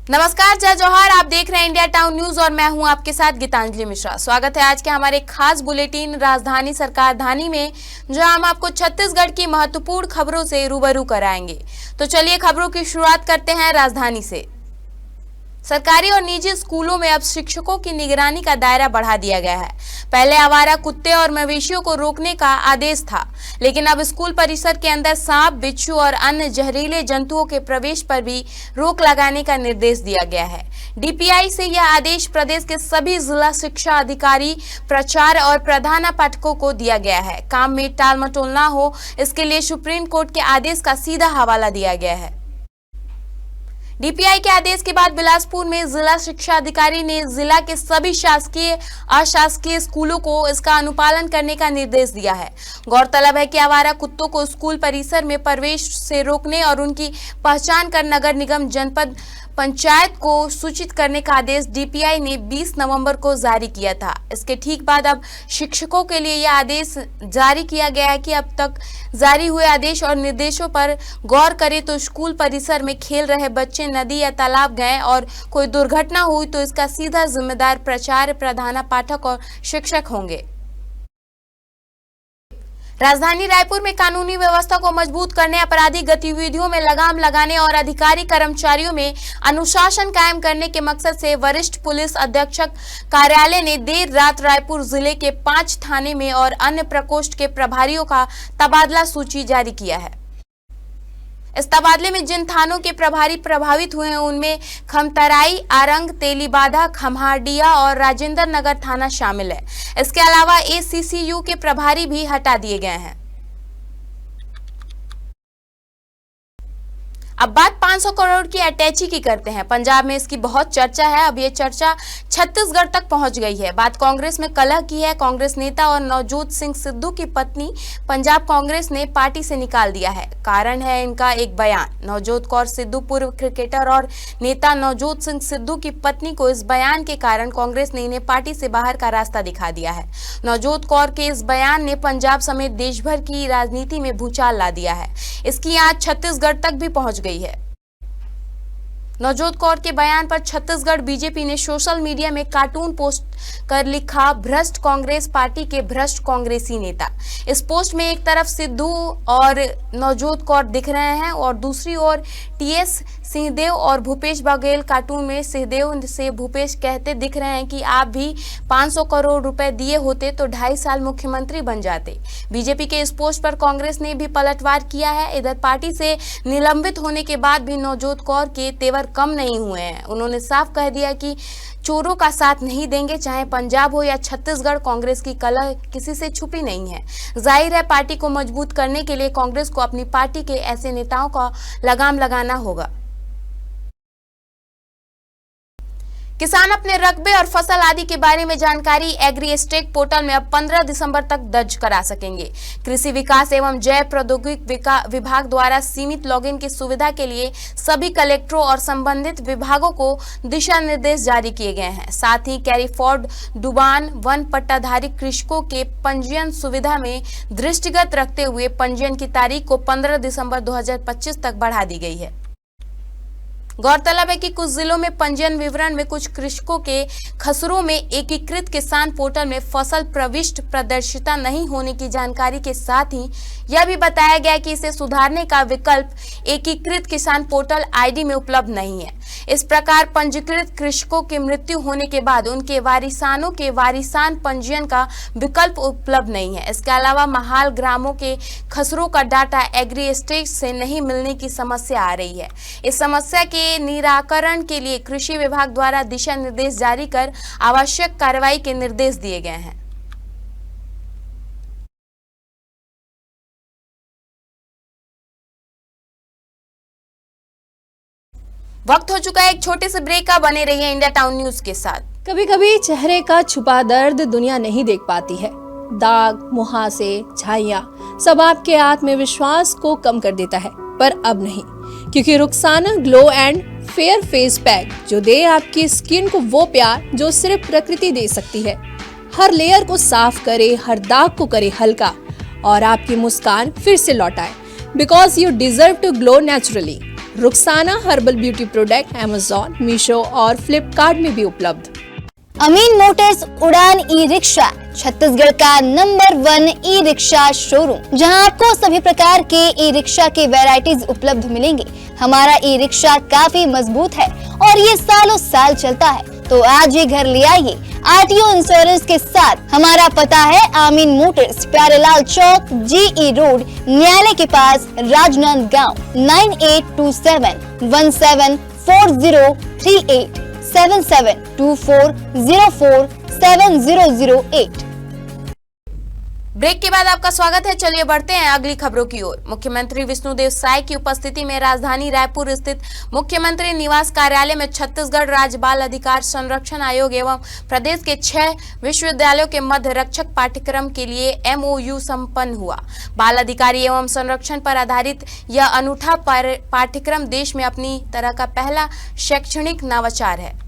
नमस्कार, जय जोहार। आप देख रहे हैं इंडिया टाउन न्यूज और मैं हूं आपके साथ गीतांजलि मिश्रा। स्वागत है आज के हमारे खास बुलेटिन राजधानी सरकार धानी में, जहां हम आपको छत्तीसगढ़ की महत्वपूर्ण खबरों से रूबरू कराएंगे। तो चलिए खबरों की शुरुआत करते हैं राजधानी से। सरकारी और निजी स्कूलों में अब शिक्षकों की निगरानी का दायरा बढ़ा दिया गया है। पहले आवारा कुत्ते और मवेशियों को रोकने का आदेश था, लेकिन अब स्कूल परिसर के अंदर सांप, बिच्छू और अन्य जहरीले जंतुओं के प्रवेश पर भी रोक लगाने का निर्देश दिया गया है। डीपीआई से यह आदेश प्रदेश के सभी जिला शिक्षा अधिकारी, प्राचार्य और प्रधानाध्यापकों को दिया गया है। काम में टाल मटोल न हो, इसके लिए सुप्रीम कोर्ट के आदेश का सीधा हवाला दिया गया है। डीपीआई के आदेश के बाद बिलासपुर में जिला शिक्षा अधिकारी ने जिला के सभी शासकीय अशासकीय स्कूलों को इसका अनुपालन करने का निर्देश दिया है। गौरतलब है कि आवारा कुत्तों को स्कूल परिसर में प्रवेश से रोकने और उनकी पहचान कर नगर निगम, जनपद पंचायत को सूचित करने का आदेश डीपीआई ने 20 नवंबर को जारी किया था। इसके ठीक बाद अब शिक्षकों के लिए यह आदेश जारी किया गया है कि अब तक जारी हुए आदेश और निर्देशों पर गौर करें तो स्कूल परिसर में खेल रहे बच्चे नदी या तालाब गए और कोई दुर्घटना हुई तो इसका सीधा जिम्मेदार प्राचार्य, प्रधानाध्यापक और शिक्षक होंगे। राजधानी रायपुर में कानूनी व्यवस्था को मजबूत करने, आपराधिक गतिविधियों में लगाम लगाने और अधिकारी कर्मचारियों में अनुशासन कायम करने के मकसद से वरिष्ठ पुलिस अधीक्षक कार्यालय ने देर रात रायपुर जिले के 5 थाने में और अन्य प्रकोष्ठ के प्रभारियों का तबादला सूची जारी किया है। इस तबादले में जिन थानों के प्रभारी प्रभावित हुए हैं उनमें खमतराई, आरंग, तेलीबाधा, खम्हारडिया और राजेंद्र नगर थाना शामिल है। इसके अलावा एसीसीयू के प्रभारी भी हटा दिए गए हैं। अब बात 500 करोड़ की अटैची की करते हैं। पंजाब में इसकी बहुत चर्चा है। अब ये चर्चा छत्तीसगढ़ तक पहुंच गई है। बात कांग्रेस में कलह की है। कांग्रेस नेता और नवजोत सिंह सिद्धू की पत्नी पंजाब कांग्रेस ने पार्टी से निकाल दिया है। कारण है इनका एक बयान। नवजोत कौर सिद्धू पूर्व क्रिकेटर और नेता नवजोत सिंह सिद्धू की पत्नी को इस बयान के कारण कांग्रेस ने इन्हें पार्टी से बाहर का रास्ता दिखा दिया है। नवजोत कौर के इस बयान ने पंजाब समेत देश भर की राजनीति में भूचाल ला दिया है। इसकी आंच छत्तीसगढ़ तक भी पहुंच गई है। नवजोत कौर के बयान पर छत्तीसगढ़ बीजेपी ने सोशल मीडिया में कार्टून पोस्ट कर लिखा, भ्रष्ट कांग्रेस पार्टी के भ्रष्ट कांग्रेसी नेता। इस पोस्ट में एक तरफ सिद्धू और नवजोत कौर दिख रहे हैं और दूसरी ओर टीएस सिंहदेव और भूपेश बघेल। कार्टून में सिंहदेव से भूपेश कहते दिख रहे हैं कि आप भी 500 करोड़ रुपए दिए होते तो 2.5 साल मुख्यमंत्री बन जाते। बीजेपी के इस पोस्ट पर कांग्रेस ने भी पलटवार किया है। इधर पार्टी से निलंबित होने के बाद भी नवजोत कौर के तेवर कम नहीं हुए हैं। उन्होंने साफ कह दिया कि चोरों का साथ नहीं देंगे, चाहे पंजाब हो या छत्तीसगढ़। कांग्रेस की कलह किसी से छुपी नहीं है। जाहिर है पार्टी को मजबूत करने के लिए कांग्रेस को अपनी पार्टी के ऐसे नेताओं का लगाम लगाना होगा। किसान अपने रकबे और फसल आदि के बारे में जानकारी एग्रीस्टेक पोर्टल में अब 15 दिसंबर तक दर्ज करा सकेंगे। कृषि विकास एवं जैव प्रौद्योगिकी विभाग द्वारा सीमित लॉगिन की सुविधा के लिए सभी कलेक्टरों और संबंधित विभागों को दिशा निर्देश जारी किए गए हैं। साथ ही कैरीफोर्ड, डुबान, वन पट्टाधारी कृषकों के पंजीयन सुविधा में दृष्टिगत रखते हुए पंजीयन की तारीख को 15 दिसंबर 2025 तक बढ़ा दी गई है। गौरतलब है कि कुछ जिलों में पंजीयन विवरण में कुछ कृषकों के खसरों में एकीकृत किसान पोर्टल में फसल प्रविष्ट प्रदर्शिता नहीं होने की जानकारी के साथ ही यह भी बताया गया कि इसे सुधारने का विकल्प एकीकृत किसान पोर्टल आईडी में उपलब्ध नहीं है। इस प्रकार पंजीकृत कृषकों की मृत्यु होने के बाद उनके वारिसानों के वारिसान पंजीयन का विकल्प उपलब्ध नहीं है। इसके अलावा महाल ग्रामों के खसरों का डाटा एग्रीस्टेक से नहीं मिलने की समस्या आ रही है। इस समस्या के निराकरण के लिए कृषि विभाग द्वारा दिशा निर्देश जारी कर आवश्यक कार्रवाई के निर्देश दिए गए हैं। वक्त हो चुका है एक छोटे से ब्रेक का। बने रहिए इंडिया टाउन न्यूज के साथ। कभी कभी चेहरे का छुपा दर्द दुनिया नहीं देख पाती है। दाग, मुहासे, झाइयां सब आपके आत्मविश्वास को कम कर देता है, पर अब नहीं, क्योंकि Rukhsana glow and fair face pack जो दे आपकी स्किन को वो प्यार जो सिर्फ प्रकृति दे सकती है। हर लेयर को साफ करे, हर दाग को करे हल्का और आपकी मुस्कान फिर से लौटाए। Because you deserve to glow naturally. Rukhsana herbal beauty product Amazon, Meesho और फ्लिपकार्ट में भी उपलब्ध। अमीन मोटर्स उड़ान ई रिक्शा छत्तीसगढ़ का नंबर 1 ई रिक्शा शोरूम, जहां आपको सभी प्रकार के ई रिक्शा के वैरायटीज उपलब्ध मिलेंगे। हमारा ई रिक्शा काफी मजबूत है और ये सालों साल चलता है, तो आज ही घर ले आइए आरटीओ इंश्योरेंस के साथ। हमारा पता है अमीन मोटर्स, प्यारेलाल चौक, जीई रोड, न्यायालय के पास, राजनांदगांव। 9827174038 7724047008। ब्रेक के बाद आपका स्वागत है। चलिए बढ़ते हैं अगली खबरों की ओर। मुख्यमंत्री विष्णुदेव साय की उपस्थिति में राजधानी रायपुर स्थित मुख्यमंत्री निवास कार्यालय में छत्तीसगढ़ राज्य बाल अधिकार संरक्षण आयोग एवं प्रदेश के 6 विश्वविद्यालयों के मध्य रक्षक पाठ्यक्रम के लिए MOU संपन्न हुआ। बाल अधिकारी एवं संरक्षण पर आधारित यह अनूठा पाठ्यक्रम देश में अपनी तरह का पहला शैक्षणिक नवाचार है।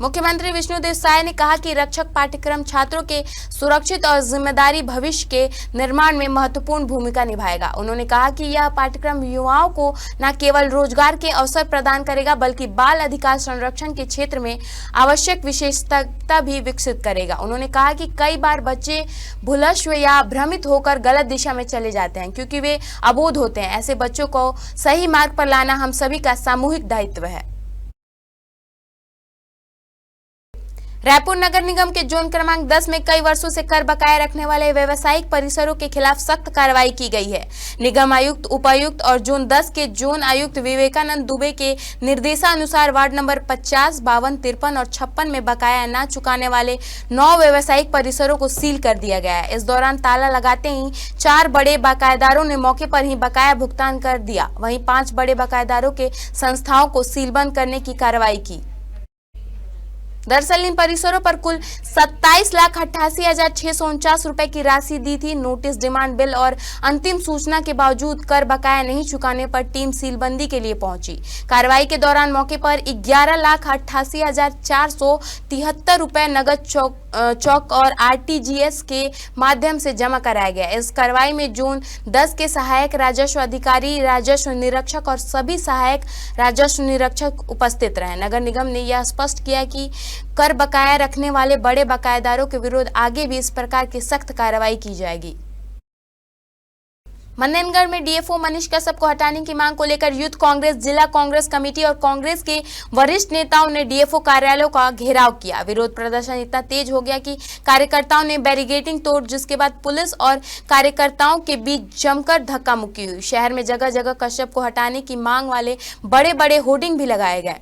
मुख्यमंत्री विष्णुदेव साय ने कहा कि रक्षक पाठ्यक्रम छात्रों के सुरक्षित और जिम्मेदारी भविष्य के निर्माण में महत्वपूर्ण भूमिका निभाएगा। उन्होंने कहा कि यह पाठ्यक्रम युवाओं को न केवल रोजगार के अवसर प्रदान करेगा, बल्कि बाल अधिकार संरक्षण के क्षेत्र में आवश्यक विशेषज्ञता भी विकसित करेगा। उन्होंने कहा कि कई बार बच्चे भूलश्व या भ्रमित होकर गलत दिशा में चले जाते हैं, क्योंकि वे अबोध होते हैं। ऐसे बच्चों को सही मार्ग पर लाना हम सभी का सामूहिक दायित्व है। रायपुर नगर निगम के जोन क्रमांक 10 में कई वर्षों से कर बकाया रखने वाले व्यवसायिक परिसरों के खिलाफ सख्त कार्रवाई की गई है। निगम आयुक्त, उपायुक्त और जोन 10 के जोन आयुक्त विवेकानंद दुबे के निर्देशानुसार वार्ड नंबर 50, 52, 53 और 56 में बकाया न चुकाने वाले 9 व्यवसायिक परिसरों को सील कर दिया गया है। इस दौरान ताला लगाते ही 4 बड़े बकायेदारों ने मौके पर ही बकाया भुगतान कर दिया। वहीं 5 बड़े बकायेदारों के संस्थाओं को सीलबंद करने की कार्रवाई की। दरअसल इन परिसरों पर कुल 27,88,649 रुपए की राशि दी थी। नोटिस, डिमांड बिल और अंतिम सूचना के बावजूद कर बकाया नहीं चुकाने पर टीम सीलबंदी के लिए पहुंची। कार्रवाई के दौरान मौके पर 11,88,473 रुपए नगद चौक और RTGS के माध्यम से जमा कराया गया। इस कार्रवाई में जोन 10 के सहायक राजस्व अधिकारी, राजस्व निरीक्षक और सभी सहायक राजस्व निरीक्षक उपस्थित रहे। नगर निगम ने यह स्पष्ट किया कि कर बकाया रखने वाले बड़े बकायेदारों के विरुद्ध आगे भी इस प्रकार की सख्त कार्रवाई की जाएगी। मन्नेनगढ़ में DFO मनीष कश्यप को हटाने की मांग को लेकर यूथ कांग्रेस, जिला कांग्रेस कमेटी और कांग्रेस के वरिष्ठ नेताओं ने DFO कार्यालयों का घेराव किया। विरोध प्रदर्शन इतना तेज हो गया कि कार्यकर्ताओं ने बैरिकेडिंग तोड़, जिसके बाद पुलिस और कार्यकर्ताओं के बीच जमकर धक्का मुक्की हुई। शहर में जगह जगह कश्यप को हटाने की मांग वाले बड़े बड़े होर्डिंग भी लगाए गए।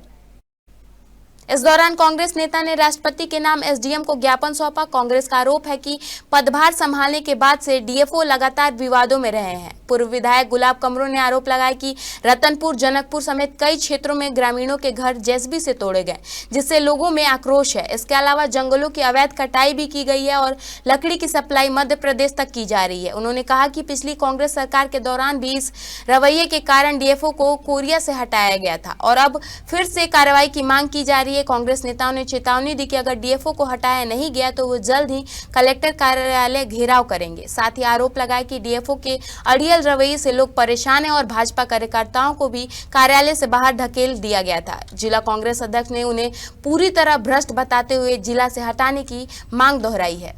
इस दौरान कांग्रेस नेता ने राष्ट्रपति के नाम SDM को ज्ञापन सौंपा। कांग्रेस का आरोप है कि पदभार संभालने के बाद से DFO लगातार विवादों में रहे हैं। पूर्व विधायक गुलाब कमरों ने आरोप लगाया कि रतनपुर, जनकपुर समेत कई क्षेत्रों में ग्रामीणों के घर JCB से तोड़े गए, जिससे लोगों में आक्रोश है। इसके अलावा जंगलों की अवैध कटाई भी की गई है और लकड़ी की सप्लाई मध्य प्रदेश तक की जा रही है। उन्होंने कहा कि पिछली कांग्रेस सरकार के दौरान भी इस रवैये के कारण DFO को कोरिया से हटाया गया था और अब फिर से कार्रवाई की मांग की जा रही है। कांग्रेस नेताओं ने चेतावनी दी कि अगर DFO को हटाया नहीं गया तो वो जल्द ही कलेक्टर कार्यालय घेराव करेंगे। साथ ही आरोप लगाया कि DFO के अड़ियल रवैये से लोग परेशान हैं और भाजपा कार्यकर्ताओं को भी कार्यालय से बाहर धकेल दिया गया था। जिला कांग्रेस अध्यक्ष ने उन्हें पूरी तरह भ्रष्ट बताते हुए जिला से हटाने की मांग दोहराई है।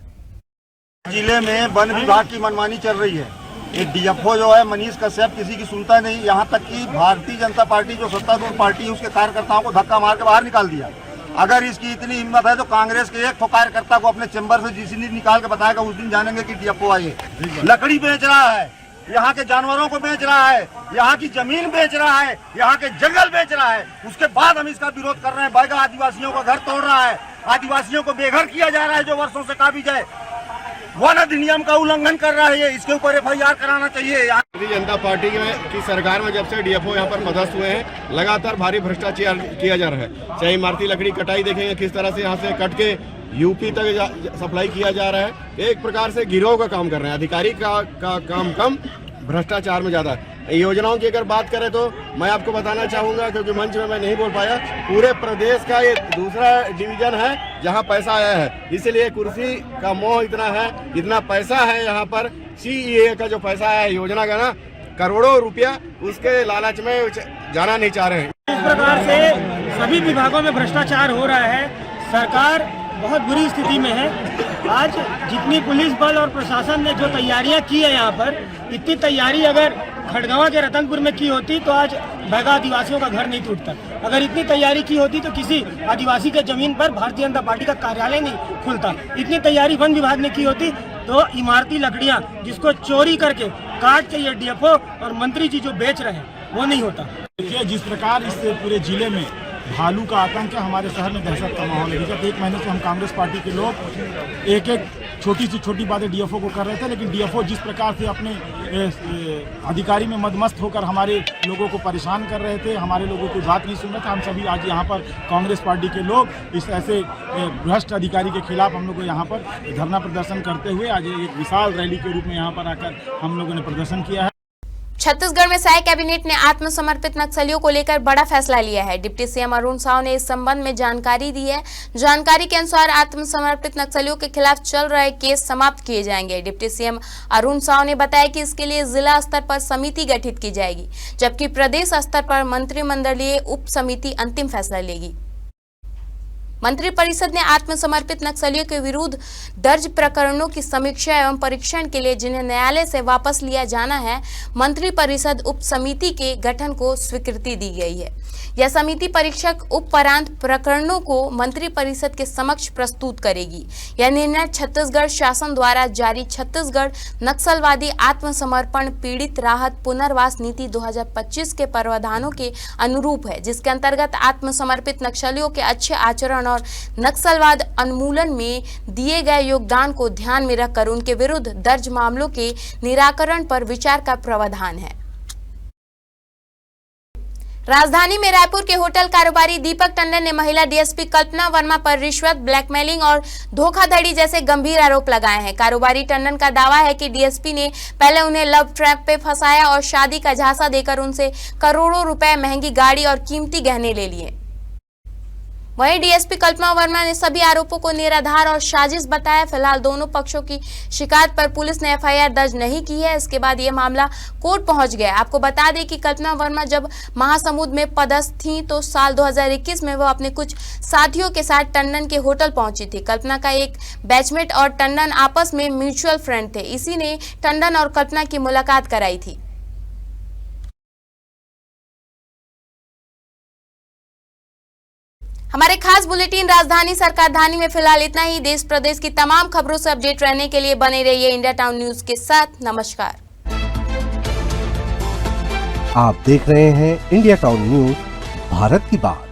जिले में वन विभाग की मनमानी चल रही है। एक DFO जो है मनीष कश्यप किसी की सुनता नहीं, यहाँ तक कि भारतीय जनता पार्टी जो सत्तारूढ़ पार्टी है उसके कार्यकर्ताओं को धक्का मार के बाहर निकाल दिया। अगर इसकी इतनी हिम्मत है तो कांग्रेस के एक कार्यकर्ता को अपने चैम्बर से जिस दिन निकाल के बताएगा उस दिन जानेंगे कि DFO आए। लकड़ी बेच रहा है, यहाँ के जानवरों को बेच रहा है, यहाँ की जमीन बेच रहा है, यहाँ के जंगल बेच रहा है। उसके बाद हम इसका विरोध कर रहे हैं। बैगा आदिवासियों का घर तोड़ रहा है, आदिवासियों को बेघर किया जा रहा है जो वर्षों से काबिज है, वन अधिनियम का उल्लंघन कर रहा है। इसके ऊपर FIR कराना चाहिए। भारतीय जनता पार्टी की सरकार में जब से DFO यहाँ पर मदस्थ हुए हैं, लगातार भारी भ्रष्टाचार किया जा रहा है। चाहे इमारती लकड़ी कटाई देखेंगे किस तरह से यहाँ से कट के यूपी तक सप्लाई किया जा रहा है। एक प्रकार से गिरोह का काम कर रहे हैं। अधिकारी का काम कम, भ्रष्टाचार में ज्यादा। योजनाओं की अगर बात करें तो मैं आपको बताना चाहूंगा, क्योंकि मंच में मैं नहीं बोल पाया, पूरे प्रदेश का ये दूसरा डिवीजन है जहां पैसा आया है। इसलिए कुर्सी का मोह इतना है, इतना पैसा है यहाँ पर। CEA का जो पैसा आया है योजना का ना, करोड़ों रुपया उसके लालच में जाना नहीं चाह रहे हैं। इस प्रकार से सभी विभागों में भ्रष्टाचार हो रहा है। सरकार बहुत बुरी स्थिति में है। आज जितनी पुलिस बल और प्रशासन ने जो तैयारियां की है यहाँ पर, इतनी तैयारी अगर खड़गवां के रतनपुर में की होती तो आज बैगा आदिवासियों का घर नहीं टूटता। अगर इतनी तैयारी की होती तो किसी आदिवासी के जमीन पर भारतीय जनता पार्टी का कार्यालय नहीं खुलता। इतनी तैयारी वन विभाग ने की होती तो इमारती लकड़ियाँ जिसको चोरी करके काट के ये डीएफओ और मंत्री जी जो बेच रहे हैं वो नहीं होता। देखिए, जिस प्रकार इस पूरे जिले में भालू का आतंक है, हमारे शहर में दहशत का माहौल है। विगत 1 महीने से हम कांग्रेस पार्टी के लोग एक एक छोटी से छोटी बातें डीएफओ को कर रहे थे, लेकिन डीएफओ जिस प्रकार से अपने अधिकारी में मदमस्त होकर हमारे लोगों को परेशान कर रहे थे, हमारे लोगों की बात नहीं सुन रहे थे। हम सभी आज यहाँ पर कांग्रेस पार्टी के लोग इस ऐसे भ्रष्ट अधिकारी के खिलाफ हम लोग यहाँ पर धरना प्रदर्शन करते हुए आज एक विशाल रैली के रूप में यहाँ पर आकर हम लोगों ने प्रदर्शन किया है। छत्तीसगढ़ में साय कैबिनेट ने आत्मसमर्पित नक्सलियों को लेकर बड़ा फैसला लिया है। डिप्टी सीएम अरुण साव ने इस संबंध में जानकारी दी है। जानकारी के अनुसार आत्मसमर्पित नक्सलियों के खिलाफ चल रहे केस समाप्त किए जाएंगे। डिप्टी सीएम अरुण साव ने बताया कि इसके लिए जिला स्तर पर समिति गठित की जाएगी, जबकि प्रदेश स्तर पर मंत्रिमंडलीय उप समिति अंतिम फैसला लेगी। मंत्रिपरिषद ने आत्मसमर्पित नक्सलियों के विरुद्ध दर्ज प्रकरणों की समीक्षा एवं परीक्षण के लिए जिन्हें न्यायालय से वापस लिया जाना है, मंत्रिपरिषद उप समिति के गठन को स्वीकृति दी गई है। यह समिति परीक्षक उपरांत प्रकरणों को मंत्रिपरिषद के समक्ष प्रस्तुत करेगी। यह निर्णय छत्तीसगढ़ शासन द्वारा जारी छत्तीसगढ़ नक्सलवादी आत्मसमर्पण पीड़ित राहत पुनर्वास नीति 2025 के प्रावधानों के अनुरूप है, जिसके अंतर्गत आत्मसमर्पित नक्सलियों के अच्छे आचरण और नक्सलवाद उन्मूलन में दिए गए योगदान को ध्यान में रखकर उनके विरुद्ध दर्ज मामलों के निराकरण पर विचार का प्रावधान है। राजधानी में रायपुर के होटल कारोबारी दीपक टंडन ने महिला डीएसपी कल्पना वर्मा पर रिश्वत, ब्लैकमेलिंग और धोखाधड़ी जैसे गंभीर आरोप लगाए हैं। कारोबारी टंडन का दावा है कि डीएसपी ने पहले उन्हें लव ट्रैप पे फंसाया और शादी का झांसा देकर उनसे करोड़ों रुपए महंगी गाड़ी और कीमती गहने ले लिए। वहीं डीएसपी कल्पना वर्मा ने सभी आरोपों को निराधार और साजिश बताया। फिलहाल दोनों पक्षों की शिकायत पर पुलिस ने एफआईआर दर्ज नहीं की है। इसके बाद यह मामला कोर्ट पहुंच गया। आपको बता दें कि कल्पना वर्मा जब महासमुंद में पदस्थ थी तो साल 2021 में वो अपने कुछ साथियों के साथ टंडन के होटल पहुंची थी। कल्पना का एक बैचमेट और टंडन आपस में म्यूचुअल फ्रेंड थे। इसी ने टंडन और कल्पना की मुलाकात कराई थी। हमारे खास बुलेटिन राजधानी सरकारधानी में फिलहाल इतना ही। देश प्रदेश की तमाम खबरों से अपडेट रहने के लिए बने रहिए इंडिया टाउन न्यूज के साथ। नमस्कार। आप देख रहे हैं इंडिया टाउन न्यूज, भारत की बात।